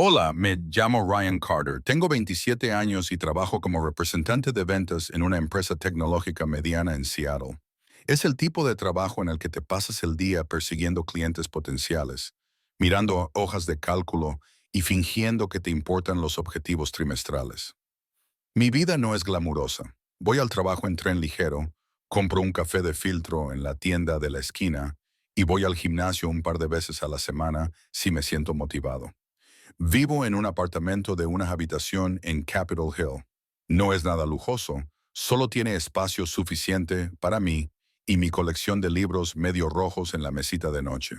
Hola, me llamo Ryan Carter. Tengo 27 años y trabajo como representante de ventas en una empresa tecnológica mediana en Seattle. Es el tipo de trabajo en el que te pasas el día persiguiendo clientes potenciales, mirando hojas de cálculo y fingiendo que te importan los objetivos trimestrales. Mi vida no es glamurosa. Voy al trabajo en tren ligero, compro un café de filtro en la tienda de la esquina y voy al gimnasio un par de veces a la semana si me siento motivado. Vivo en un apartamento de una habitación en Capitol Hill. No es nada lujoso, solo tiene espacio suficiente para mí y mi colección de libros medio rojos en la mesita de noche.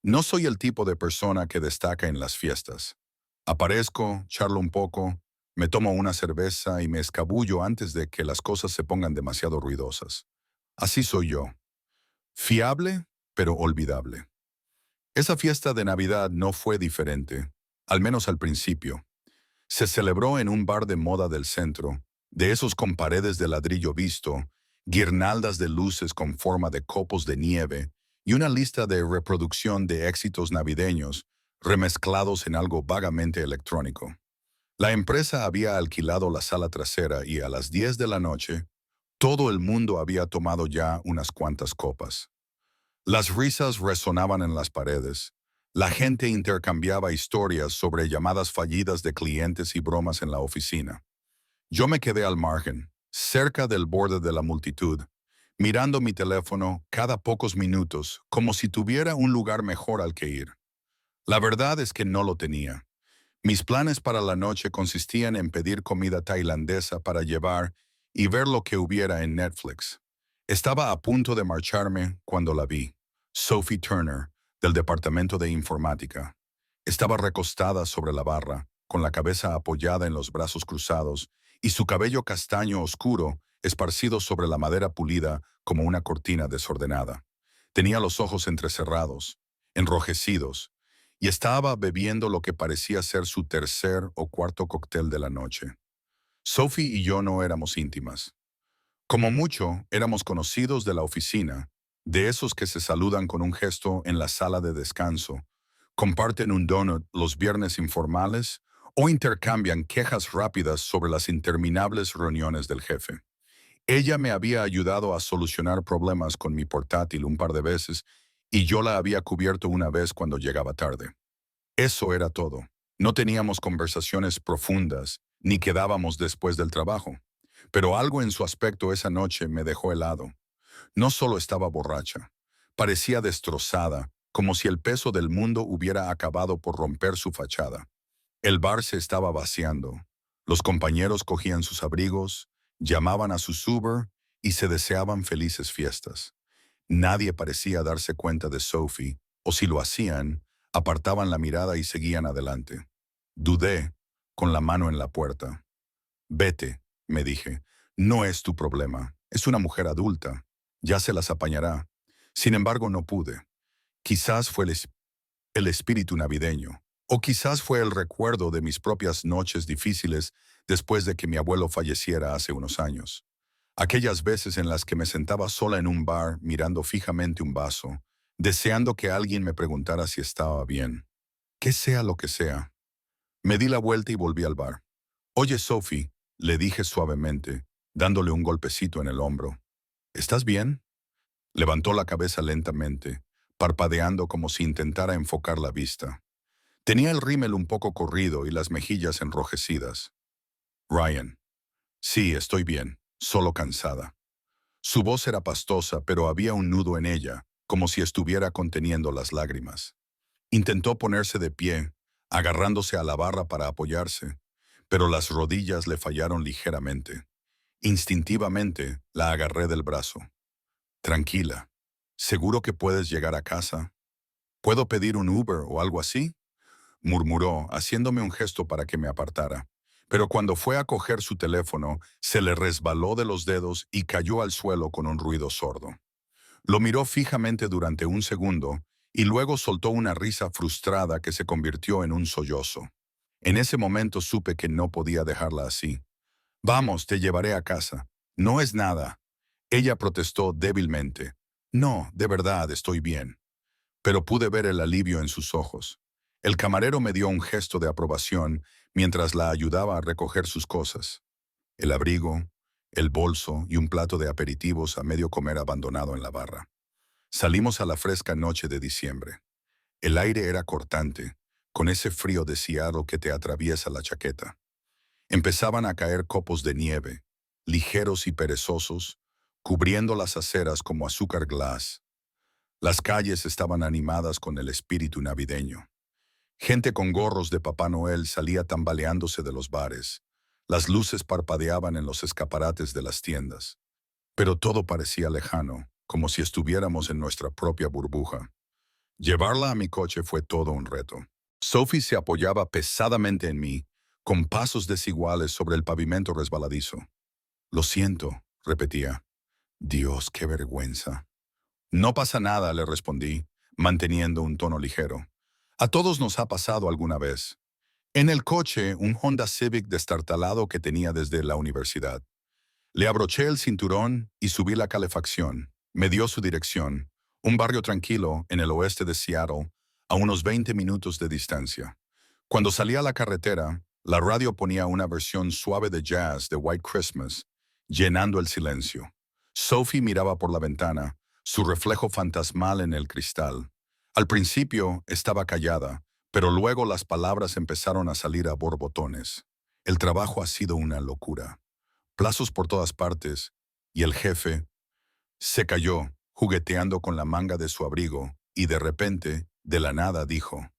No soy el tipo de persona que destaca en las fiestas. Aparezco, charlo un poco, me tomo una cerveza y me escabullo antes de que las cosas se pongan demasiado ruidosas. Así soy yo. Fiable, pero olvidable. Esa fiesta de Navidad no fue diferente, al menos al principio. Se celebró en un bar de moda del centro, de esos con paredes de ladrillo visto, guirnaldas de luces con forma de copos de nieve y una lista de reproducción de éxitos navideños remezclados en algo vagamente electrónico. La empresa había alquilado la sala trasera y a las 10 de la noche, todo el mundo había tomado ya unas cuantas copas. Las risas resonaban en las paredes. La gente intercambiaba historias sobre llamadas fallidas de clientes y bromas en la oficina. Yo me quedé al margen, cerca del borde de la multitud, mirando mi teléfono cada pocos minutos como si tuviera un lugar mejor al que ir. La verdad es que no lo tenía. Mis planes para la noche consistían en pedir comida tailandesa para llevar y ver lo que hubiera en Netflix. Estaba a punto de marcharme cuando la vi. Sophie Turner, del Departamento de Informática. Estaba recostada sobre la barra, con la cabeza apoyada en los brazos cruzados y su cabello castaño oscuro esparcido sobre la madera pulida como una cortina desordenada. Tenía los ojos entrecerrados, enrojecidos, y estaba bebiendo lo que parecía ser su tercer o cuarto cóctel de la noche. Sophie y yo no éramos íntimas. Como mucho, éramos conocidos de la oficina, de esos que se saludan con un gesto en la sala de descanso, comparten un donut los viernes informales o intercambian quejas rápidas sobre las interminables reuniones del jefe. Ella me había ayudado a solucionar problemas con mi portátil un par de veces y yo la había cubierto una vez cuando llegaba tarde. Eso era todo. No teníamos conversaciones profundas, ni quedábamos después del trabajo. Pero algo en su aspecto esa noche me dejó helado. No solo estaba borracha, parecía destrozada, como si el peso del mundo hubiera acabado por romper su fachada. El bar se estaba vaciando. Los compañeros cogían sus abrigos, llamaban a sus Uber y se deseaban felices fiestas. Nadie parecía darse cuenta de Sophie, o si lo hacían, apartaban la mirada y seguían adelante. Dudé, con la mano en la puerta. Vete, me dije, no es tu problema. Es una mujer adulta. Ya se las apañará. Sin embargo, no pude. Quizás fue el espíritu navideño, o quizás fue el recuerdo de mis propias noches difíciles después de que mi abuelo falleciera hace unos años. Aquellas veces en las que me sentaba sola en un bar mirando fijamente un vaso, deseando que alguien me preguntara si estaba bien. Que sea lo que sea. Me di la vuelta y volví al bar. Oye, Sophie, le dije suavemente, dándole un golpecito en el hombro. ¿Estás bien? Levantó la cabeza lentamente, parpadeando como si intentara enfocar la vista. Tenía el rímel un poco corrido y las mejillas enrojecidas. Ryan. Sí, estoy bien, solo cansada. Su voz era pastosa, pero había un nudo en ella, como si estuviera conteniendo las lágrimas. Intentó ponerse de pie, agarrándose a la barra para apoyarse, pero las rodillas le fallaron ligeramente. Instintivamente la agarré del brazo. Tranquila. ¿Seguro que puedes llegar a casa? ¿Puedo pedir un Uber o algo así? Murmuró, haciéndome un gesto para que me apartara. Pero cuando fue a coger su teléfono, se le resbaló de los dedos y cayó al suelo con un ruido sordo. Lo miró fijamente durante un segundo y luego soltó una risa frustrada que se convirtió en un sollozo. En ese momento supe que no podía dejarla así. Vamos, te llevaré a casa. No es nada. Ella protestó débilmente. No, de verdad, estoy bien. Pero pude ver el alivio en sus ojos. El camarero me dio un gesto de aprobación mientras la ayudaba a recoger sus cosas. El abrigo, el bolso y un plato de aperitivos a medio comer abandonado en la barra. Salimos a la fresca noche de diciembre. El aire era cortante, con ese frío de Seattle que te atraviesa la chaqueta. Empezaban a caer copos de nieve, ligeros y perezosos, cubriendo las aceras como azúcar glass. Las calles estaban animadas con el espíritu navideño. Gente con gorros de Papá Noel salía tambaleándose de los bares. Las luces parpadeaban en los escaparates de las tiendas. Pero todo parecía lejano, como si estuviéramos en nuestra propia burbuja. Llevarla a mi coche fue todo un reto. Sophie se apoyaba pesadamente en mí, con pasos desiguales sobre el pavimento resbaladizo. Lo siento, repetía. Dios, qué vergüenza. No pasa nada, le respondí, manteniendo un tono ligero. A todos nos ha pasado alguna vez. En el coche, un Honda Civic destartalado que tenía desde la universidad. Le abroché el cinturón y subí la calefacción. Me dio su dirección, un barrio tranquilo en el oeste de Seattle, a unos 20 minutos de distancia. Cuando salí a la carretera, la radio ponía una versión suave de jazz de White Christmas, llenando el silencio. Sophie miraba por la ventana, su reflejo fantasmal en el cristal. Al principio estaba callada, pero luego las palabras empezaron a salir a borbotones. El trabajo ha sido una locura. Plazos por todas partes, y el jefe se cayó, jugueteando con la manga de su abrigo, y de repente, de la nada, dijo,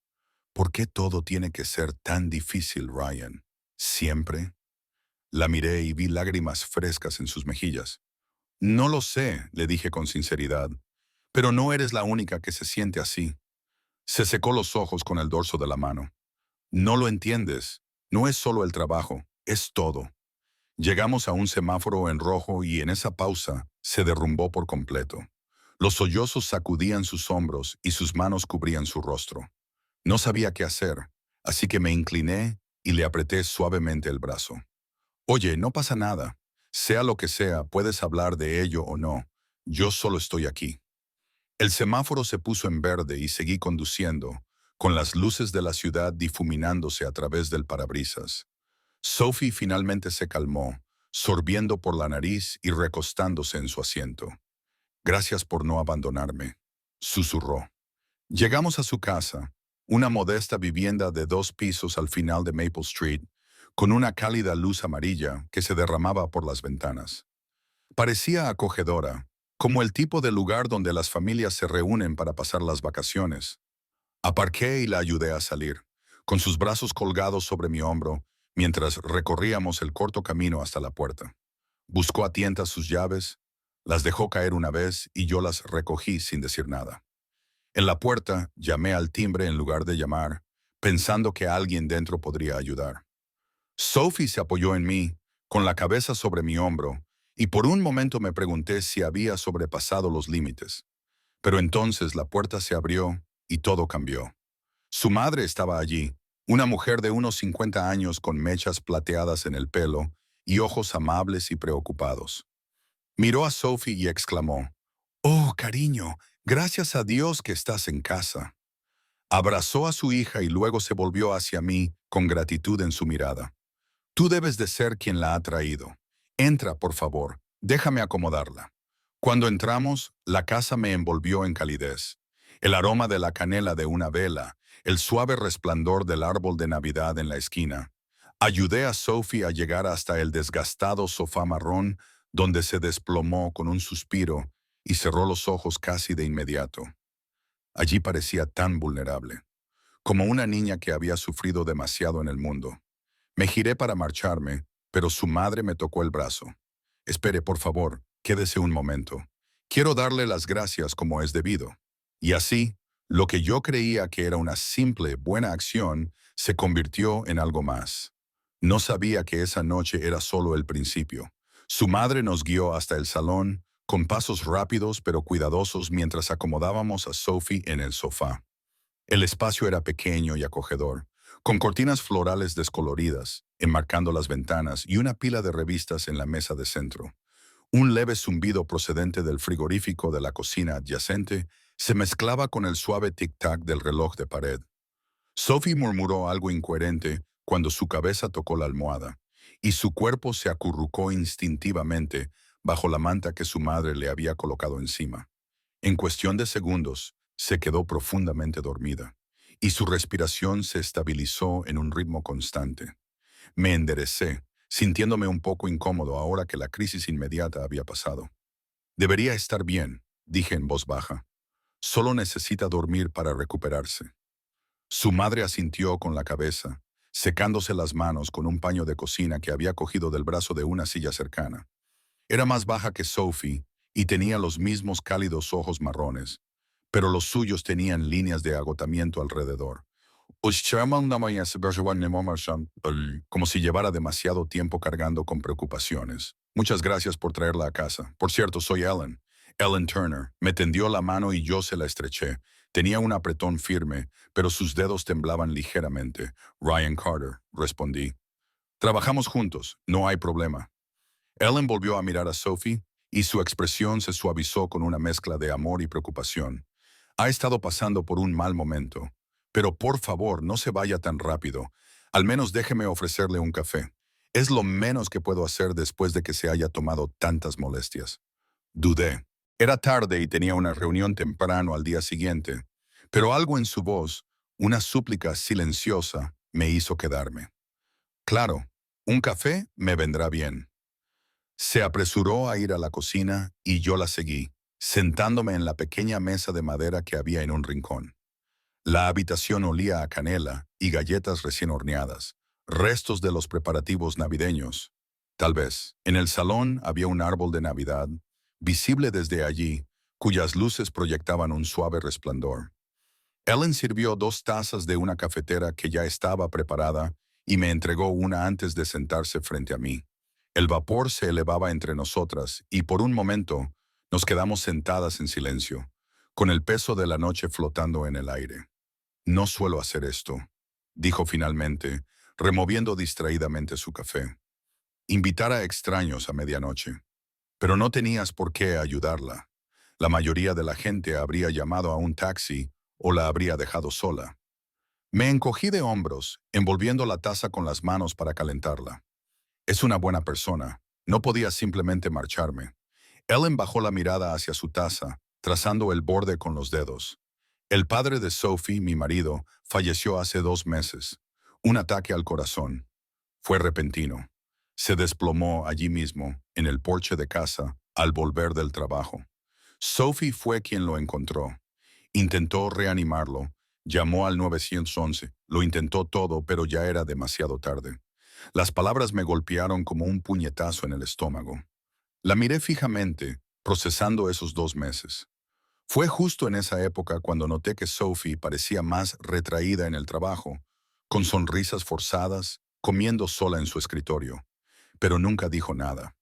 ¿por qué todo tiene que ser tan difícil, Ryan? ¿Siempre? La miré y vi lágrimas frescas en sus mejillas. No lo sé, le dije con sinceridad, pero no eres la única que se siente así. Se secó los ojos con el dorso de la mano. No lo entiendes. No es solo el trabajo, es todo. Llegamos a un semáforo en rojo y en esa pausa se derrumbó por completo. Los sollozos sacudían sus hombros y sus manos cubrían su rostro. No sabía qué hacer, así que me incliné y le apreté suavemente el brazo. Oye, no pasa nada. Sea lo que sea, puedes hablar de ello o no. Yo solo estoy aquí. El semáforo se puso en verde y seguí conduciendo, con las luces de la ciudad difuminándose a través del parabrisas. Sophie finalmente se calmó, sorbiendo por la nariz y recostándose en su asiento. Gracias por no abandonarme, susurró. Llegamos a su casa, una modesta vivienda de 2 pisos al final de Maple Street, con una cálida luz amarilla que se derramaba por las ventanas. Parecía acogedora, como el tipo de lugar donde las familias se reúnen para pasar las vacaciones. Aparqué y la ayudé a salir, con sus brazos colgados sobre mi hombro, mientras recorríamos el corto camino hasta la puerta. Buscó a tientas sus llaves, las dejó caer una vez y yo las recogí sin decir nada. En la puerta llamé al timbre en lugar de llamar, pensando que alguien dentro podría ayudar. Sophie se apoyó en mí, con la cabeza sobre mi hombro, y por un momento me pregunté si había sobrepasado los límites. Pero entonces la puerta se abrió y todo cambió. Su madre estaba allí, una mujer de unos 50 años con mechas plateadas en el pelo y ojos amables y preocupados. Miró a Sophie y exclamó, «Oh, cariño, gracias a Dios que estás en casa». Abrazó a su hija y luego se volvió hacia mí con gratitud en su mirada. «Tú debes de ser quien la ha traído. Entra, por favor, déjame acomodarla». Cuando entramos, la casa me envolvió en calidez. El aroma de la canela de una vela, el suave resplandor del árbol de Navidad en la esquina. Ayudé a Sophie a llegar hasta el desgastado sofá marrón, donde se desplomó con un suspiro y cerró los ojos casi de inmediato. Allí parecía tan vulnerable, como una niña que había sufrido demasiado en el mundo. Me giré para marcharme, pero su madre me tocó el brazo. «Espere, por favor, quédese un momento. Quiero darle las gracias como es debido». Y así, lo que yo creía que era una simple buena acción se convirtió en algo más. No sabía que esa noche era solo el principio. Su madre nos guió hasta el salón, con pasos rápidos pero cuidadosos mientras acomodábamos a Sophie en el sofá. El espacio era pequeño y acogedor, con cortinas florales descoloridas, enmarcando las ventanas y una pila de revistas en la mesa de centro. Un leve zumbido procedente del frigorífico de la cocina adyacente se mezclaba con el suave tic-tac del reloj de pared. Sophie murmuró algo incoherente cuando su cabeza tocó la almohada, y su cuerpo se acurrucó instintivamente bajo la manta que su madre le había colocado encima. En cuestión de segundos, se quedó profundamente dormida, y su respiración se estabilizó en un ritmo constante. Me enderecé, sintiéndome un poco incómodo ahora que la crisis inmediata había pasado. Debería estar bien, dije en voz baja. Solo necesita dormir para recuperarse. Su madre asintió con la cabeza, secándose las manos con un paño de cocina que había cogido del brazo de una silla cercana. Era más baja que Sophie y tenía los mismos cálidos ojos marrones, pero los suyos tenían líneas de agotamiento alrededor. Como si llevara demasiado tiempo cargando con preocupaciones. Muchas gracias por traerla a casa. Por cierto, soy Ellen. Ellen Turner. Me tendió la mano y yo se la estreché. Tenía un apretón firme, pero sus dedos temblaban ligeramente. Ryan Carter, respondí. Trabajamos juntos, no hay problema. Ellen volvió a mirar a Sophie y su expresión se suavizó con una mezcla de amor y preocupación. Ha estado pasando por un mal momento, pero por favor no se vaya tan rápido. Al menos déjeme ofrecerle un café. Es lo menos que puedo hacer después de que se haya tomado tantas molestias. Dudé. Era tarde y tenía una reunión temprano al día siguiente, pero algo en su voz, una súplica silenciosa, me hizo quedarme. Claro, un café me vendrá bien. Se apresuró a ir a la cocina y yo la seguí, sentándome en la pequeña mesa de madera que había en un rincón. La habitación olía a canela y galletas recién horneadas, restos de los preparativos navideños. Tal vez, en el salón había un árbol de Navidad, visible desde allí, cuyas luces proyectaban un suave resplandor. Ellen sirvió 2 tazas de una cafetera que ya estaba preparada y me entregó una antes de sentarse frente a mí. El vapor se elevaba entre nosotras y por un momento nos quedamos sentadas en silencio, con el peso de la noche flotando en el aire. No suelo hacer esto, dijo finalmente, removiendo distraídamente su café. Invitar a extraños a medianoche. Pero no tenías por qué ayudarla. La mayoría de la gente habría llamado a un taxi o la habría dejado sola. Me encogí de hombros, envolviendo la taza con las manos para calentarla. Es una buena persona. No podía simplemente marcharme. Ellen bajó la mirada hacia su taza, trazando el borde con los dedos. El padre de Sophie, mi marido, falleció hace 2 meses. Un ataque al corazón. Fue repentino. Se desplomó allí mismo, en el porche de casa, al volver del trabajo. Sophie fue quien lo encontró. Intentó reanimarlo. Llamó al 911. Lo intentó todo, pero ya era demasiado tarde. Las palabras me golpearon como un puñetazo en el estómago. La miré fijamente, procesando esos 2 meses. Fue justo en esa época cuando noté que Sophie parecía más retraída en el trabajo, con sonrisas forzadas, comiendo sola en su escritorio. Pero nunca dijo nada.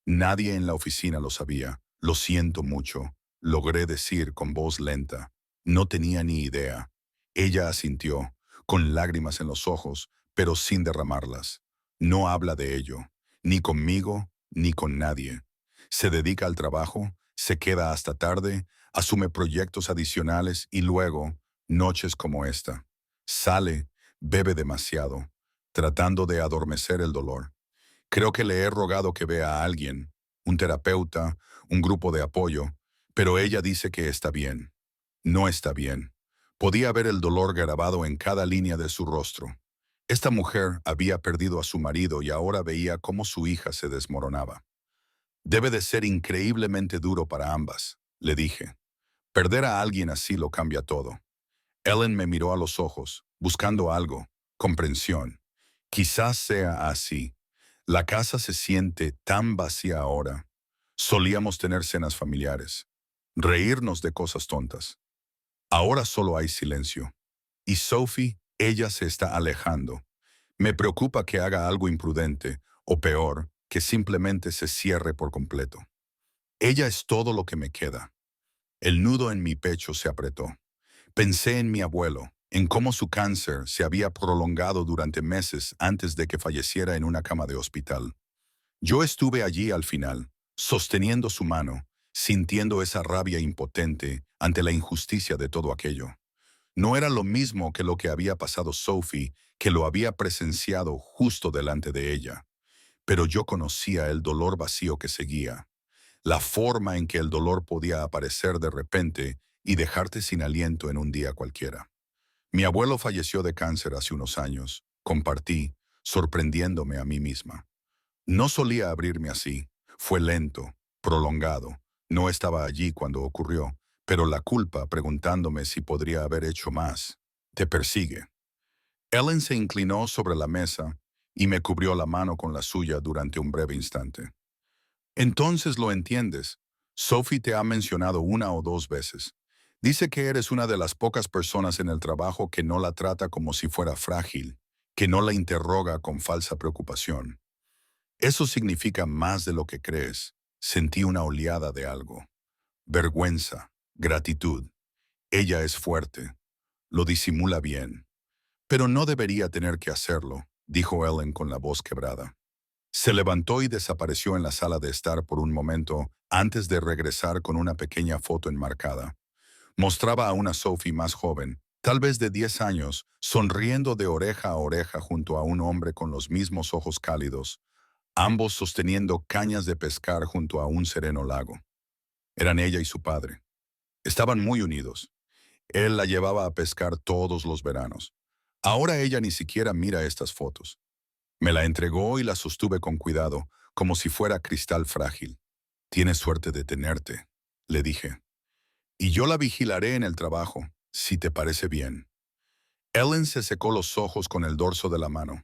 Nadie en la oficina lo sabía. Lo siento mucho, logré decir con voz lenta. No tenía ni idea. Ella asintió, con lágrimas en los ojos, pero sin derramarlas. No habla de ello, ni conmigo, ni con nadie. Se dedica al trabajo, se queda hasta tarde, asume proyectos adicionales y luego, noches como esta. Sale, bebe demasiado, tratando de adormecer el dolor. Creo que le he rogado que vea a alguien, un terapeuta, un grupo de apoyo, pero ella dice que está bien. No está bien. Podía ver el dolor grabado en cada línea de su rostro. Esta mujer había perdido a su marido y ahora veía cómo su hija se desmoronaba. Debe de ser increíblemente duro para ambas, le dije. Perder a alguien así lo cambia todo. Ellen me miró a los ojos, buscando algo, comprensión. Quizás sea así. La casa se siente tan vacía ahora. Solíamos tener cenas familiares, reírnos de cosas tontas. Ahora solo hay silencio. Y Sophie, ella se está alejando. Me preocupa que haga algo imprudente, o peor, que simplemente se cierre por completo. Ella es todo lo que me queda. El nudo en mi pecho se apretó. Pensé en mi abuelo, en cómo su cáncer se había prolongado durante meses antes de que falleciera en una cama de hospital. Yo estuve allí al final, sosteniendo su mano, sintiendo esa rabia impotente ante la injusticia de todo aquello. No era lo mismo que lo que había pasado Sophie, que lo había presenciado justo delante de ella. Pero yo conocía el dolor vacío que seguía, la forma en que el dolor podía aparecer de repente y dejarte sin aliento en un día cualquiera. Mi abuelo falleció de cáncer hace unos años. Compartí, sorprendiéndome a mí misma. No solía abrirme así. Fue lento, prolongado. No estaba allí cuando ocurrió, pero la culpa, preguntándome si podría haber hecho más, te persigue. Ellen se inclinó sobre la mesa y me cubrió la mano con la suya durante un breve instante. Entonces lo entiendes. Sophie te ha mencionado una o dos veces. Dice que eres una de las pocas personas en el trabajo que no la trata como si fuera frágil, que no la interroga con falsa preocupación. Eso significa más de lo que crees. Sentí una oleada de algo. Vergüenza, gratitud. Ella es fuerte. Lo disimula bien. Pero no debería tener que hacerlo, dijo Ellen con la voz quebrada. Se levantó y desapareció en la sala de estar por un momento antes de regresar con una pequeña foto enmarcada. Mostraba a una Sophie más joven, tal vez de 10 años, sonriendo de oreja a oreja junto a un hombre con los mismos ojos cálidos, ambos sosteniendo cañas de pescar junto a un sereno lago. Eran ella y su padre. Estaban muy unidos. Él la llevaba a pescar todos los veranos. Ahora ella ni siquiera mira estas fotos. Me la entregó y la sostuve con cuidado, como si fuera cristal frágil. Tienes suerte de tenerte, le dije. Y yo la vigilaré en el trabajo, si te parece bien. Ellen se secó los ojos con el dorso de la mano.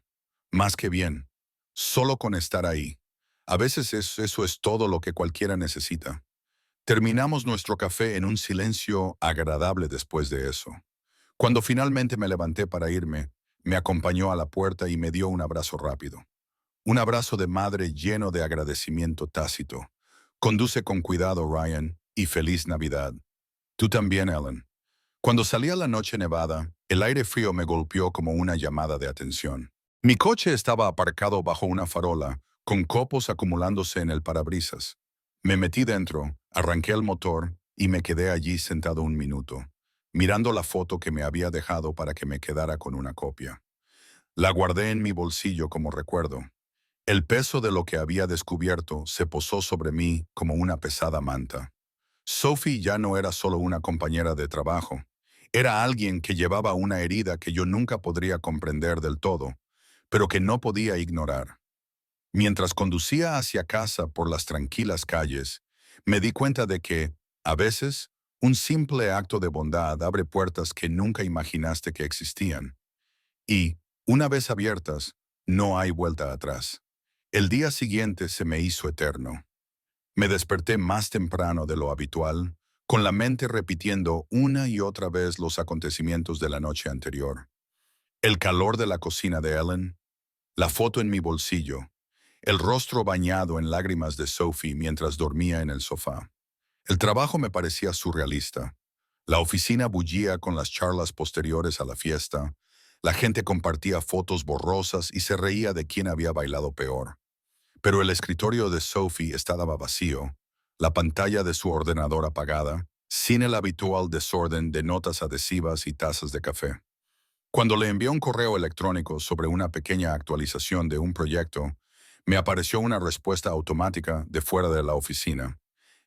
Más que bien, solo con estar ahí. A veces eso es todo lo que cualquiera necesita. Terminamos nuestro café en un silencio agradable después de eso. Cuando finalmente me levanté para irme, me acompañó a la puerta y me dio un abrazo rápido. Un abrazo de madre lleno de agradecimiento tácito. Conduce con cuidado, Ryan, y feliz Navidad. Tú también, Ellen. Cuando salí a la noche nevada, el aire frío me golpeó como una llamada de atención. Mi coche estaba aparcado bajo una farola, con copos acumulándose en el parabrisas. Me metí dentro, arranqué el motor y me quedé allí sentado un minuto, mirando la foto que me había dejado para que me quedara con una copia. La guardé en mi bolsillo como recuerdo. El peso de lo que había descubierto se posó sobre mí como una pesada manta. Sophie ya no era solo una compañera de trabajo. Era alguien que llevaba una herida que yo nunca podría comprender del todo, pero que no podía ignorar. Mientras conducía hacia casa por las tranquilas calles, me di cuenta de que, a veces, un simple acto de bondad abre puertas que nunca imaginaste que existían. Y, una vez abiertas, no hay vuelta atrás. El día siguiente se me hizo eterno. Me desperté más temprano de lo habitual, con la mente repitiendo una y otra vez los acontecimientos de la noche anterior. El calor de la cocina de Ellen, la foto en mi bolsillo, el rostro bañado en lágrimas de Sophie mientras dormía en el sofá. El trabajo me parecía surrealista. La oficina bullía con las charlas posteriores a la fiesta. La gente compartía fotos borrosas y se reía de quién había bailado peor. Pero el escritorio de Sophie estaba vacío, la pantalla de su ordenador apagada, sin el habitual desorden de notas adhesivas y tazas de café. Cuando le envié un correo electrónico sobre una pequeña actualización de un proyecto, me apareció una respuesta automática de fuera de la oficina.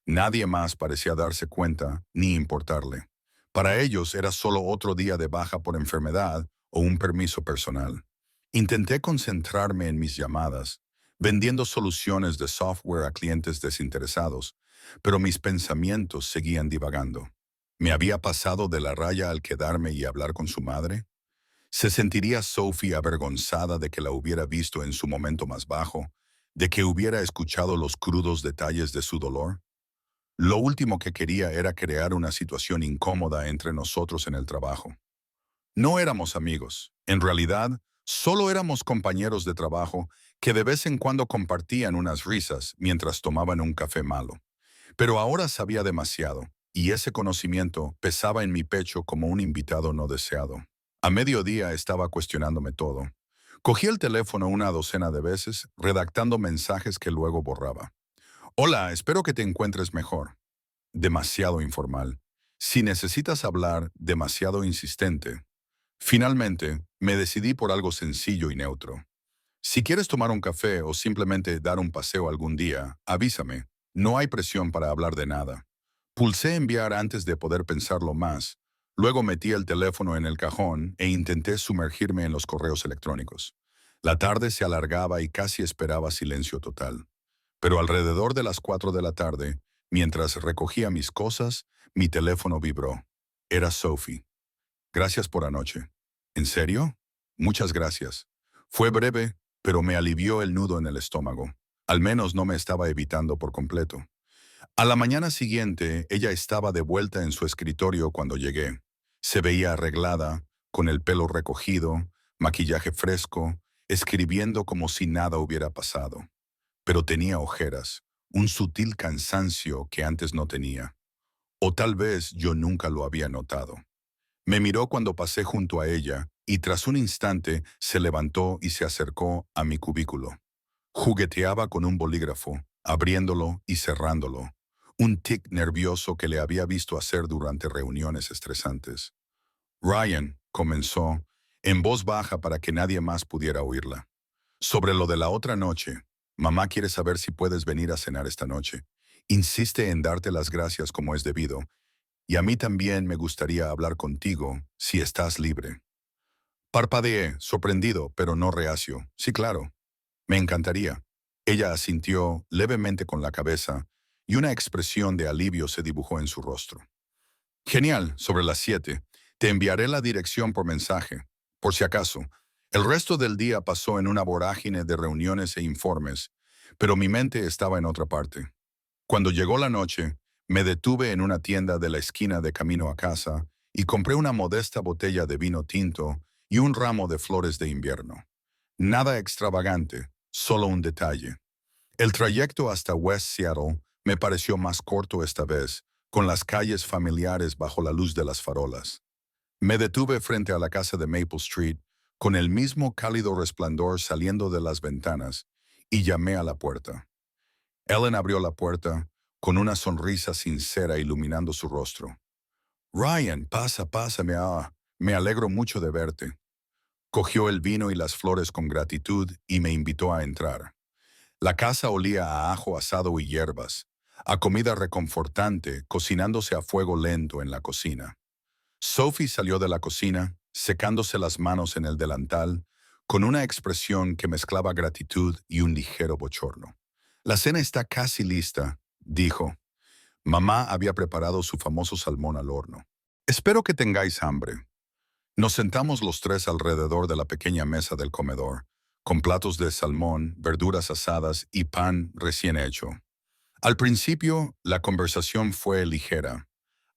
Nadie más parecía darse cuenta ni importarle. Para ellos era solo otro día de baja por enfermedad o un permiso personal. Intenté concentrarme en mis llamadas, vendiendo soluciones de software a clientes desinteresados, pero mis pensamientos seguían divagando. ¿Me había pasado de la raya al quedarme y hablar con su madre? ¿Se sentiría Sophie avergonzada de que la hubiera visto en su momento más bajo, de que hubiera escuchado los crudos detalles de su dolor? Lo último que quería era crear una situación incómoda entre nosotros en el trabajo. No éramos amigos. En realidad, solo éramos compañeros de trabajo que de vez en cuando compartían unas risas mientras tomaban un café malo. Pero ahora sabía demasiado, y ese conocimiento pesaba en mi pecho como un invitado no deseado. A mediodía estaba cuestionándome todo. Cogí el teléfono una docena de veces, redactando mensajes que luego borraba. Hola, espero que te encuentres mejor. Demasiado informal. Si necesitas hablar demasiado insistente, finalmente me decidí por algo sencillo y neutro. Si quieres tomar un café o simplemente dar un paseo algún día, avísame. No hay presión para hablar de nada. Pulsé enviar antes de poder pensarlo más. Luego metí el teléfono en el cajón e intenté sumergirme en los correos electrónicos. La tarde se alargaba y casi esperaba silencio total. Pero alrededor de las 4 de la tarde, mientras recogía mis cosas, mi teléfono vibró. Era Sophie. Gracias por anoche. ¿En serio? Muchas gracias. Fue breve, pero me alivió el nudo en el estómago. Al menos no me estaba evitando por completo. A la mañana siguiente, ella estaba de vuelta en su escritorio cuando llegué. Se veía arreglada, con el pelo recogido, maquillaje fresco, escribiendo como si nada hubiera pasado. Pero tenía ojeras, un sutil cansancio que antes no tenía. O tal vez yo nunca lo había notado. Me miró cuando pasé junto a ella y tras un instante se levantó y se acercó a mi cubículo. Jugueteaba con un bolígrafo, abriéndolo y cerrándolo, un tic nervioso que le había visto hacer durante reuniones estresantes. Ryan, comenzó, en voz baja para que nadie más pudiera oírla. Sobre lo de la otra noche, mamá quiere saber si puedes venir a cenar esta noche. Insiste en darte las gracias como es debido, y a mí también me gustaría hablar contigo si estás libre. Parpadeé, sorprendido, pero no reacio. Sí, claro. Me encantaría. Ella asintió levemente con la cabeza y una expresión de alivio se dibujó en su rostro. Genial, sobre las 7. Te enviaré la dirección por mensaje. Por si acaso, el resto del día pasó en una vorágine de reuniones e informes, pero mi mente estaba en otra parte. Cuando llegó la noche, me detuve en una tienda de la esquina de camino a casa y compré una modesta botella de vino tinto y un ramo de flores de invierno. Nada extravagante, solo un detalle. El trayecto hasta West Seattle me pareció más corto esta vez, con las calles familiares bajo la luz de las farolas. Me detuve frente a la casa de Maple Street, con el mismo cálido resplandor saliendo de las ventanas, y llamé a la puerta. Ellen abrió la puerta, con una sonrisa sincera iluminando su rostro. Ryan, pasa, me alegro mucho de verte. Cogió el vino y las flores con gratitud y me invitó a entrar. La casa olía a ajo asado y hierbas, a comida reconfortante cocinándose a fuego lento en la cocina. Sophie salió de la cocina, secándose las manos en el delantal, con una expresión que mezclaba gratitud y un ligero bochorno. La cena está casi lista, dijo. Mamá había preparado su famoso salmón al horno. Espero que tengáis hambre. Nos sentamos los tres alrededor de la pequeña mesa del comedor, con platos de salmón, verduras asadas y pan recién hecho. Al principio, la conversación fue ligera.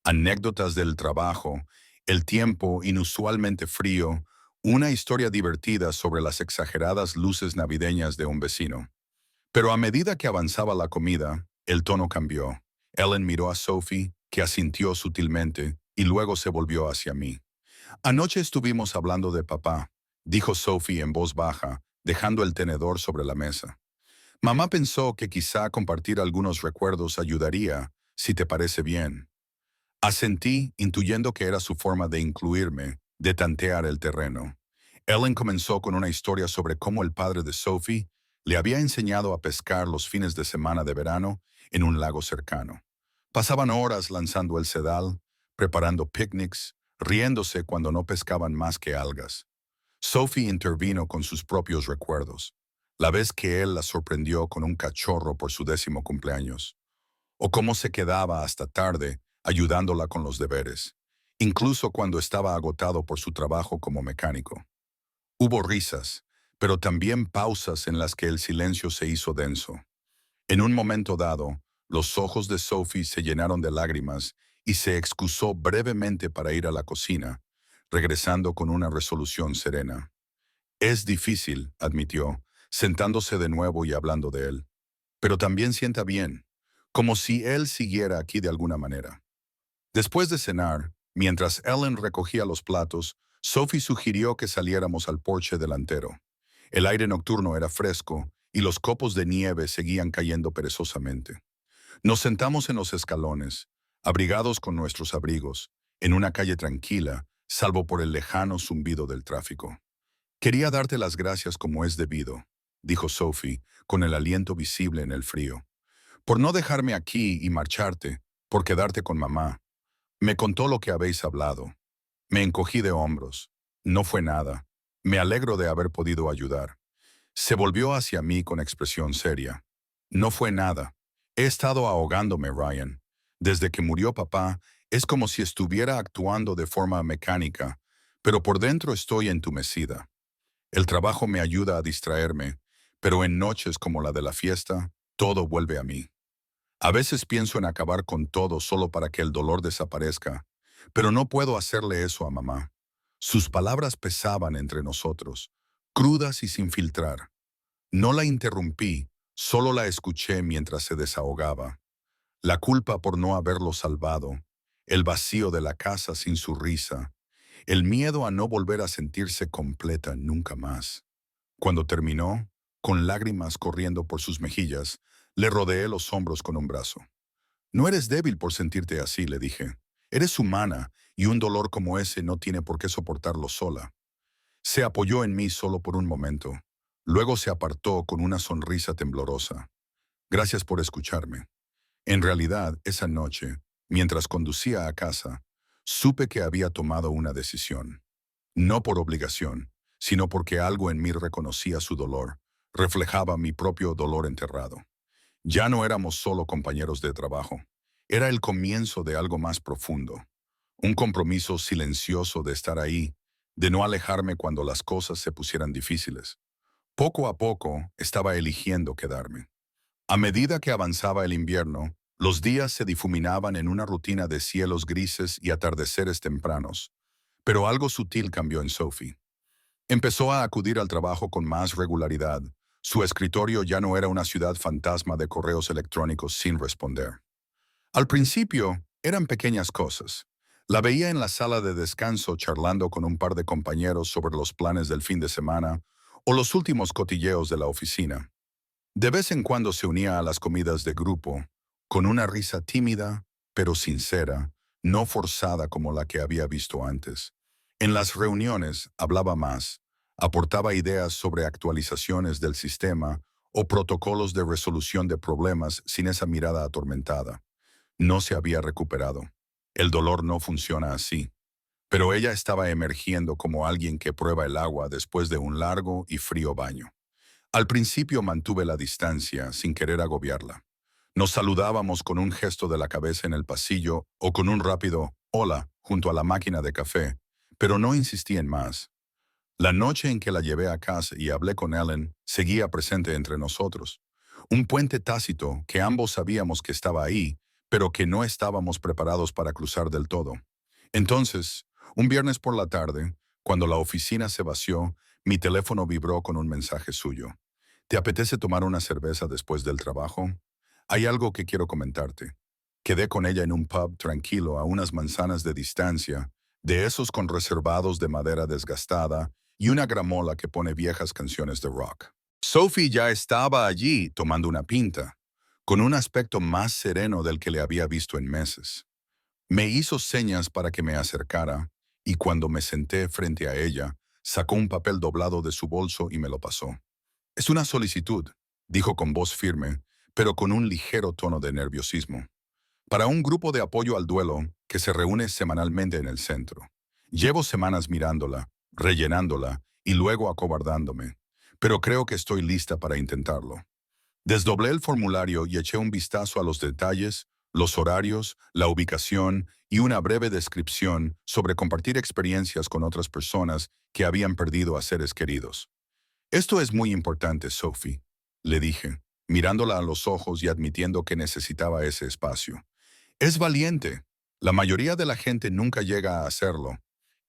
Anécdotas del trabajo, el tiempo inusualmente frío, una historia divertida sobre las exageradas luces navideñas de un vecino. Pero a medida que avanzaba la comida, el tono cambió. Ellen miró a Sophie, que asintió sutilmente, y luego se volvió hacia mí. Anoche estuvimos hablando de papá, dijo Sophie en voz baja, dejando el tenedor sobre la mesa. Mamá pensó que quizá compartir algunos recuerdos ayudaría, si te parece bien. Asentí, intuyendo que era su forma de incluirme, de tantear el terreno. Ellen comenzó con una historia sobre cómo el padre de Sophie le había enseñado a pescar los fines de semana de verano en un lago cercano. Pasaban horas lanzando el sedal, preparando picnics, riéndose cuando no pescaban más que algas. Sophie intervino con sus propios recuerdos, la vez que él la sorprendió con un cachorro por su 10º cumpleaños, o cómo se quedaba hasta tarde ayudándola con los deberes, incluso cuando estaba agotado por su trabajo como mecánico. Hubo risas, pero también pausas en las que el silencio se hizo denso. En un momento dado, los ojos de Sophie se llenaron de lágrimas y se excusó brevemente para ir a la cocina, regresando con una resolución serena. Es difícil, admitió, sentándose de nuevo y hablando de él. Pero también sienta bien, como si él siguiera aquí de alguna manera. Después de cenar, mientras Ellen recogía los platos, Sophie sugirió que saliéramos al porche delantero. El aire nocturno era fresco y los copos de nieve seguían cayendo perezosamente. Nos sentamos en los escalones, abrigados con nuestros abrigos, en una calle tranquila, salvo por el lejano zumbido del tráfico. Quería darte las gracias como es debido, dijo Sophie, con el aliento visible en el frío, por no dejarme aquí y marcharte, por quedarte con mamá. Me contó lo que habéis hablado. Me encogí de hombros. No fue nada. Me alegro de haber podido ayudar. Se volvió hacia mí con expresión seria. No fue nada. He estado ahogándome, Ryan. Desde que murió papá, es como si estuviera actuando de forma mecánica, pero por dentro estoy entumecida. El trabajo me ayuda a distraerme, pero en noches como la de la fiesta, todo vuelve a mí. A veces pienso en acabar con todo solo para que el dolor desaparezca, pero no puedo hacerle eso a mamá. Sus palabras pesaban entre nosotros, crudas y sin filtrar. No la interrumpí, solo la escuché mientras se desahogaba. La culpa por no haberlo salvado, el vacío de la casa sin su risa, el miedo a no volver a sentirse completa nunca más. Cuando terminó, con lágrimas corriendo por sus mejillas, le rodeé los hombros con un brazo. No eres débil por sentirte así, le dije. Eres humana, y un dolor como ese no tiene por qué soportarlo sola. Se apoyó en mí solo por un momento. Luego se apartó con una sonrisa temblorosa. Gracias por escucharme. En realidad, esa noche, mientras conducía a casa, supe que había tomado una decisión. No por obligación, sino porque algo en mí reconocía su dolor, reflejaba mi propio dolor enterrado. Ya no éramos solo compañeros de trabajo. Era el comienzo de algo más profundo. Un compromiso silencioso de estar ahí, de no alejarme cuando las cosas se pusieran difíciles. Poco a poco estaba eligiendo quedarme. A medida que avanzaba el invierno, los días se difuminaban en una rutina de cielos grises y atardeceres tempranos. Pero algo sutil cambió en Sophie. Empezó a acudir al trabajo con más regularidad. Su escritorio ya no era una ciudad fantasma de correos electrónicos sin responder. Al principio, eran pequeñas cosas. La veía en la sala de descanso charlando con un par de compañeros sobre los planes del fin de semana o los últimos cotilleos de la oficina. De vez en cuando se unía a las comidas de grupo, con una risa tímida, pero sincera, no forzada como la que había visto antes. En las reuniones hablaba más, aportaba ideas sobre actualizaciones del sistema o protocolos de resolución de problemas sin esa mirada atormentada. No se había recuperado. El dolor no funciona así. Pero ella estaba emergiendo como alguien que prueba el agua después de un largo y frío baño. Al principio mantuve la distancia sin querer agobiarla. Nos saludábamos con un gesto de la cabeza en el pasillo o con un rápido «hola» junto a la máquina de café, pero no insistí en más. La noche en que la llevé a casa y hablé con Ellen seguía presente entre nosotros. Un puente tácito que ambos sabíamos que estaba ahí, pero que no estábamos preparados para cruzar del todo. Entonces, un viernes por la tarde, cuando la oficina se vació, mi teléfono vibró con un mensaje suyo. ¿Te apetece tomar una cerveza después del trabajo? Hay algo que quiero comentarte. Quedé con ella en un pub tranquilo a unas manzanas de distancia, de esos con reservados de madera desgastada y una gramola que pone viejas canciones de rock. Sophie ya estaba allí tomando una pinta, con un aspecto más sereno del que le había visto en meses. Me hizo señas para que me acercara, y cuando me senté frente a ella, sacó un papel doblado de su bolso y me lo pasó. Es una solicitud, dijo con voz firme, pero con un ligero tono de nerviosismo. Para un grupo de apoyo al duelo que se reúne semanalmente en el centro. Llevo semanas mirándola, rellenándola y luego acobardándome, pero creo que estoy lista para intentarlo. Desdoblé el formulario y eché un vistazo a los detalles, los horarios, la ubicación y una breve descripción sobre compartir experiencias con otras personas que habían perdido a seres queridos. Esto es muy importante, Sophie, le dije, mirándola a los ojos y admitiendo que necesitaba ese espacio. Es valiente. La mayoría de la gente nunca llega a hacerlo.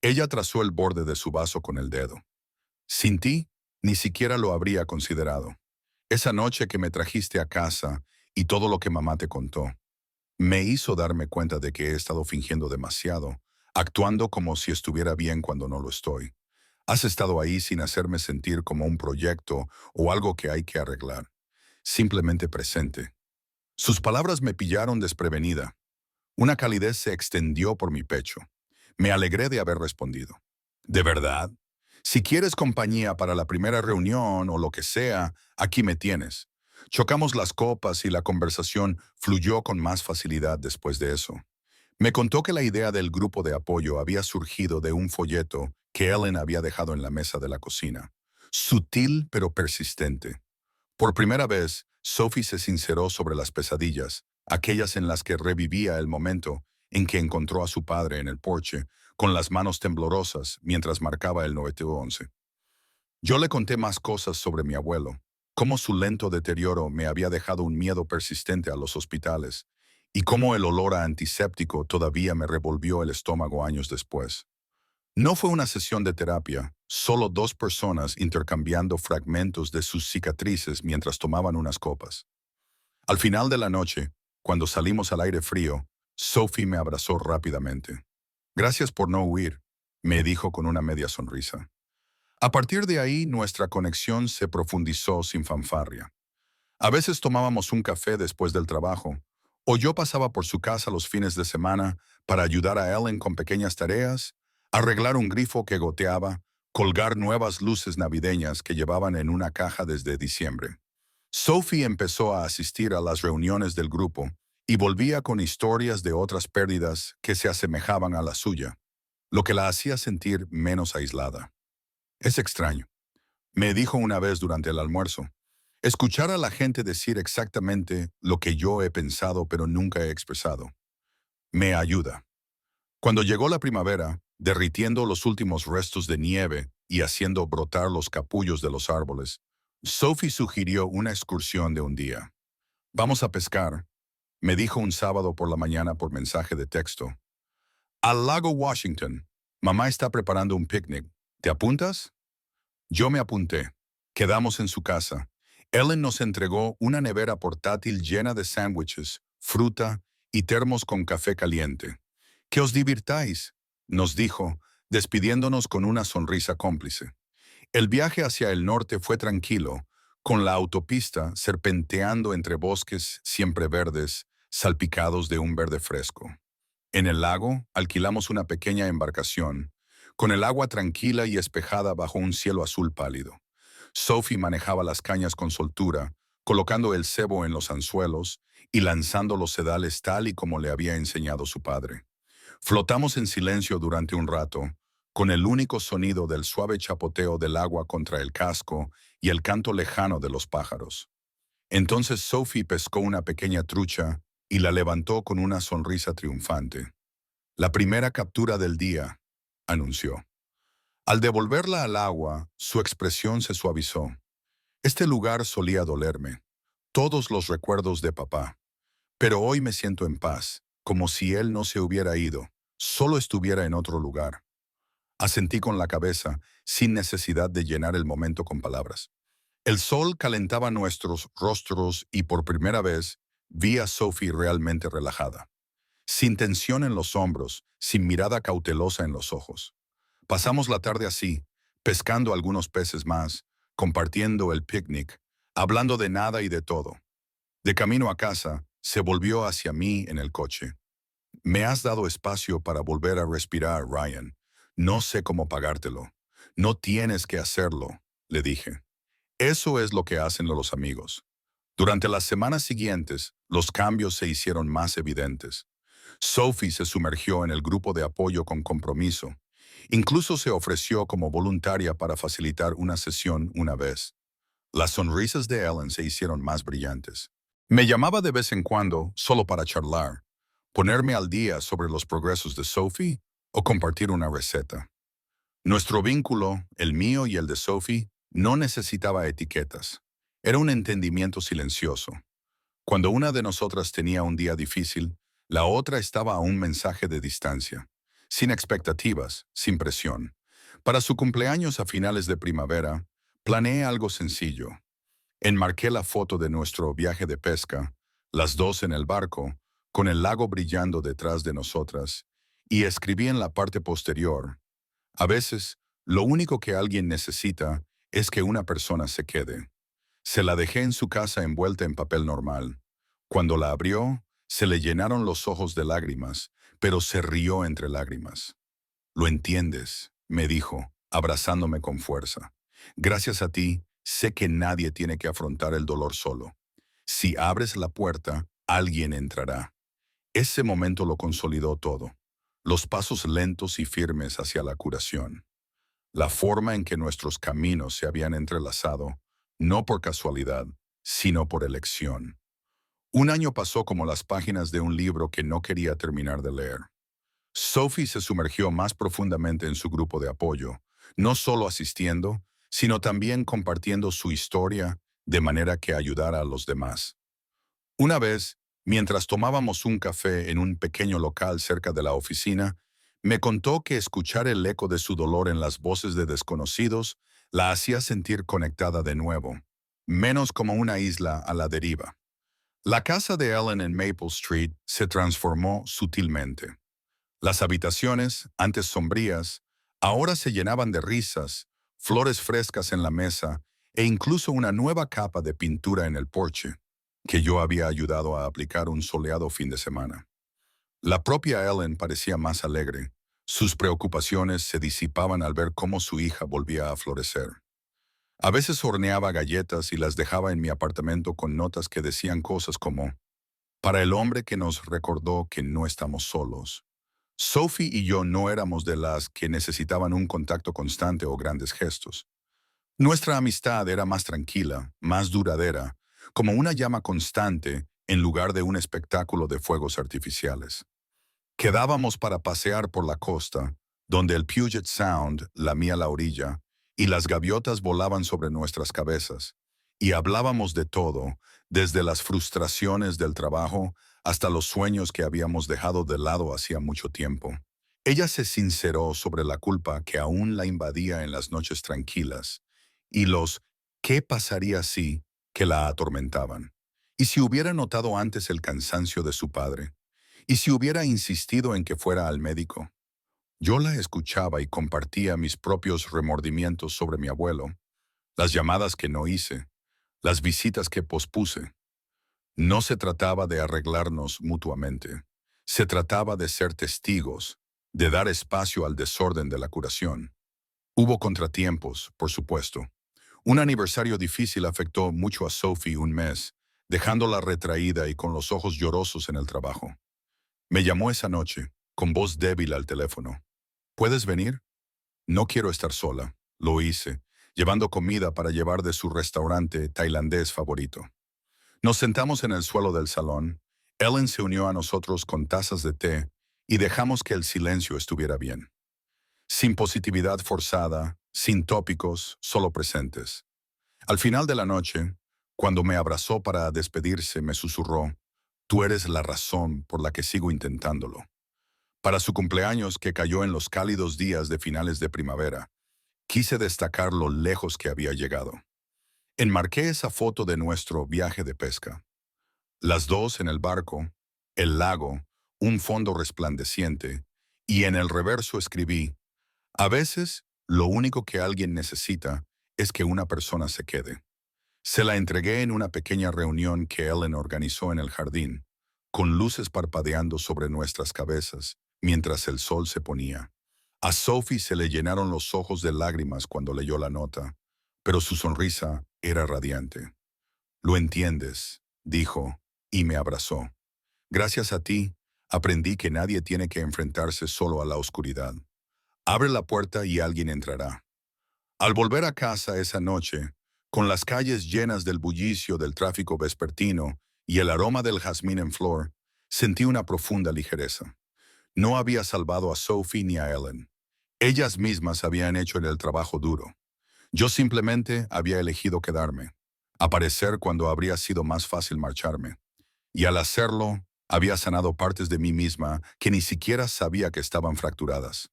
Ella trazó el borde de su vaso con el dedo. Sin ti, ni siquiera lo habría considerado. Esa noche que me trajiste a casa y todo lo que mamá te contó, me hizo darme cuenta de que he estado fingiendo demasiado, actuando como si estuviera bien cuando no lo estoy. Has estado ahí sin hacerme sentir como un proyecto o algo que hay que arreglar. Simplemente presente. Sus palabras me pillaron desprevenida. Una calidez se extendió por mi pecho. Me alegré de haber respondido. ¿De verdad? Si quieres compañía para la primera reunión o lo que sea, aquí me tienes. Chocamos las copas y la conversación fluyó con más facilidad después de eso. Me contó que la idea del grupo de apoyo había surgido de un folleto que Ellen había dejado en la mesa de la cocina. Sutil pero persistente. Por primera vez, Sophie se sinceró sobre las pesadillas, aquellas en las que revivía el momento en que encontró a su padre en el porche, con las manos temblorosas mientras marcaba el 911. Yo le conté más cosas sobre mi abuelo, cómo su lento deterioro me había dejado un miedo persistente a los hospitales, y cómo el olor a antiséptico todavía me revolvió el estómago años después. No fue una sesión de terapia, solo dos personas intercambiando fragmentos de sus cicatrices mientras tomaban unas copas. Al final de la noche, cuando salimos al aire frío, Sophie me abrazó rápidamente. Gracias por no huir, me dijo con una media sonrisa. A partir de ahí, nuestra conexión se profundizó sin fanfarria. A veces tomábamos un café después del trabajo, o yo pasaba por su casa los fines de semana para ayudar a Ellen con pequeñas tareas, arreglar un grifo que goteaba, colgar nuevas luces navideñas que llevaban en una caja desde diciembre. Sophie empezó a asistir a las reuniones del grupo y volvía con historias de otras pérdidas que se asemejaban a la suya, lo que la hacía sentir menos aislada. Es extraño, me dijo una vez durante el almuerzo. Escuchar a la gente decir exactamente lo que yo he pensado pero nunca he expresado. Me ayuda. Cuando llegó la primavera, derritiendo los últimos restos de nieve y haciendo brotar los capullos de los árboles, Sophie sugirió una excursión de un día. Vamos a pescar, me dijo un sábado por la mañana por mensaje de texto. Al lago Washington. Mamá está preparando un picnic. ¿Te apuntas? Yo me apunté. Quedamos en su casa. Ellen nos entregó una nevera portátil llena de sándwiches, fruta y termos con café caliente. Que os divirtáis, nos dijo, despidiéndonos con una sonrisa cómplice. El viaje hacia el norte fue tranquilo, con la autopista serpenteando entre bosques siempre verdes, salpicados de un verde fresco. En el lago alquilamos una pequeña embarcación, con el agua tranquila y espejada bajo un cielo azul pálido. Sophie manejaba las cañas con soltura, colocando el cebo en los anzuelos y lanzando los sedales tal y como le había enseñado su padre. Flotamos en silencio durante un rato, con el único sonido del suave chapoteo del agua contra el casco y el canto lejano de los pájaros. Entonces Sophie pescó una pequeña trucha y la levantó con una sonrisa triunfante. La primera captura del día, anunció. Al devolverla al agua, su expresión se suavizó. Este lugar solía dolerme, todos los recuerdos de papá. Pero hoy me siento en paz, como si él no se hubiera ido, solo estuviera en otro lugar. Asentí con la cabeza, sin necesidad de llenar el momento con palabras. El sol calentaba nuestros rostros y por primera vez vi a Sophie realmente relajada, sin tensión en los hombros, sin mirada cautelosa en los ojos. Pasamos la tarde así, pescando algunos peces más, compartiendo el picnic, hablando de nada y de todo. De camino a casa, se volvió hacia mí en el coche. Me has dado espacio para volver a respirar, Ryan. No sé cómo pagártelo. No tienes que hacerlo, le dije. Eso es lo que hacen los amigos. Durante las semanas siguientes, los cambios se hicieron más evidentes. Sophie se sumergió en el grupo de apoyo con compromiso. Incluso se ofreció como voluntaria para facilitar una sesión una vez. Las sonrisas de Ellen se hicieron más brillantes. Me llamaba de vez en cuando solo para charlar, ponerme al día sobre los progresos de Sophie o compartir una receta. Nuestro vínculo, el mío y el de Sophie, no necesitaba etiquetas. Era un entendimiento silencioso. Cuando una de nosotras tenía un día difícil, la otra estaba a un mensaje de distancia, sin expectativas, sin presión. Para su cumpleaños a finales de primavera, planeé algo sencillo. Enmarqué la foto de nuestro viaje de pesca, las dos en el barco, con el lago brillando detrás de nosotras, y escribí en la parte posterior: a veces, lo único que alguien necesita es que una persona se quede. Se la dejé en su casa envuelta en papel normal. Cuando la abrió, Se le llenaron los ojos de lágrimas, pero se rió entre lágrimas. Lo entiendes, me dijo, abrazándome con fuerza. Gracias a ti, sé que nadie tiene que afrontar el dolor solo. Si abres la puerta, alguien entrará. Ese momento lo consolidó todo. Los pasos lentos y firmes hacia la curación. La forma en que nuestros caminos se habían entrelazado, no por casualidad, sino por elección. Un año pasó como las páginas de un libro que no quería terminar de leer. Sophie se sumergió más profundamente en su grupo de apoyo, no solo asistiendo, sino también compartiendo su historia de manera que ayudara a los demás. Una vez, mientras tomábamos un café en un pequeño local cerca de la oficina, me contó que escuchar el eco de su dolor en las voces de desconocidos la hacía sentir conectada de nuevo, menos como una isla a la deriva. La casa de Ellen en Maple Street se transformó sutilmente. Las habitaciones, antes sombrías, ahora se llenaban de risas, flores frescas en la mesa e incluso una nueva capa de pintura en el porche, que yo había ayudado a aplicar un soleado fin de semana. La propia Ellen parecía más alegre. Sus preocupaciones se disipaban al ver cómo su hija volvía a florecer. A veces horneaba galletas y las dejaba en mi apartamento con notas que decían cosas como, para el hombre que nos recordó que no estamos solos. Sophie y yo no éramos de las que necesitaban un contacto constante o grandes gestos. Nuestra amistad era más tranquila, más duradera, como una llama constante en lugar de un espectáculo de fuegos artificiales. Quedábamos para pasear por la costa, donde el Puget Sound lamía la orilla y las gaviotas volaban sobre nuestras cabezas, y hablábamos de todo, desde las frustraciones del trabajo hasta los sueños que habíamos dejado de lado hacía mucho tiempo. Ella se sinceró sobre la culpa que aún la invadía en las noches tranquilas, y los ¿qué pasaría si? Que la atormentaban. ¿Y si hubiera notado antes el cansancio de su padre? ¿Y si hubiera insistido en que fuera al médico? Yo la escuchaba y compartía mis propios remordimientos sobre mi abuelo, las llamadas que no hice, las visitas que pospuse. No se trataba de arreglarnos mutuamente. Se trataba de ser testigos, de dar espacio al desorden de la curación. Hubo contratiempos, por supuesto. Un aniversario difícil afectó mucho a Sophie un mes, dejándola retraída y con los ojos llorosos en el trabajo. Me llamó esa noche, con voz débil al teléfono. ¿Puedes venir? No quiero estar sola. Lo hice, llevando comida para llevar de su restaurante tailandés favorito. Nos sentamos en el suelo del salón. Ellen se unió a nosotros con tazas de té y dejamos que el silencio estuviera bien. Sin positividad forzada, sin tópicos, solo presentes. Al final de la noche, cuando me abrazó para despedirse, me susurró, tú eres la razón por la que sigo intentándolo. Para su cumpleaños, que cayó en los cálidos días de finales de primavera, quise destacar lo lejos que había llegado. Enmarqué esa foto de nuestro viaje de pesca. Las dos en el barco, el lago, un fondo resplandeciente, y en el reverso escribí, a veces, lo único que alguien necesita es que una persona se quede. Se la entregué en una pequeña reunión que Ellen organizó en el jardín, con luces parpadeando sobre nuestras cabezas, mientras el sol se ponía. A Sophie se le llenaron los ojos de lágrimas cuando leyó la nota, pero su sonrisa era radiante. Lo entiendes, dijo, y me abrazó. Gracias a ti, aprendí que nadie tiene que enfrentarse solo a la oscuridad. Abre la puerta y alguien entrará. Al volver a casa esa noche, con las calles llenas del bullicio del tráfico vespertino y el aroma del jazmín en flor, sentí una profunda ligereza. No había salvado a Sophie ni a Ellen. Ellas mismas habían hecho el trabajo duro. Yo simplemente había elegido quedarme, aparecer cuando habría sido más fácil marcharme. Y al hacerlo, había sanado partes de mí misma que ni siquiera sabía que estaban fracturadas.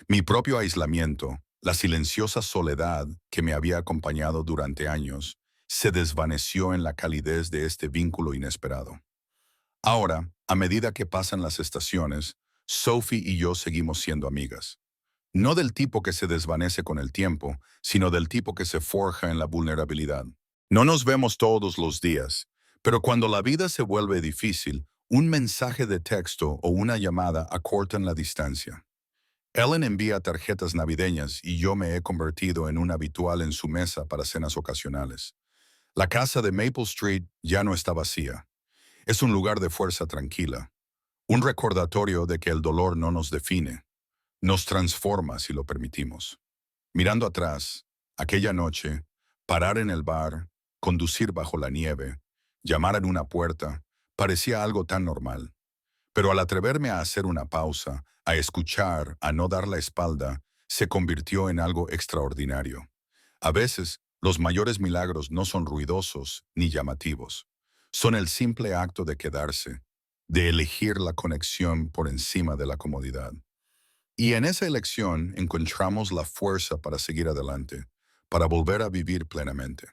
Mi propio aislamiento, la silenciosa soledad que me había acompañado durante años, se desvaneció en la calidez de este vínculo inesperado. Ahora, a medida que pasan las estaciones, Sophie y yo seguimos siendo amigas. No del tipo que se desvanece con el tiempo, sino del tipo que se forja en la vulnerabilidad. No nos vemos todos los días, pero cuando la vida se vuelve difícil, Un mensaje de texto o una llamada acortan la distancia. Ellen envía tarjetas navideñas y yo me he convertido en un habitual en su mesa para cenas ocasionales. La casa de Maple Street ya no está vacía. Es un lugar de fuerza tranquila, un recordatorio de que el dolor no nos define, nos transforma si lo permitimos. Mirando atrás, aquella noche, parar en el bar, conducir bajo la nieve, llamar en una puerta, parecía algo tan normal. Pero al atreverme a hacer una pausa, a escuchar, a no dar la espalda, se convirtió en algo extraordinario. A veces, los mayores milagros no son ruidosos ni llamativos. Son el simple acto de quedarse, de elegir la conexión por encima de la comodidad. Y en esa elección encontramos la fuerza para seguir adelante, para volver a vivir plenamente.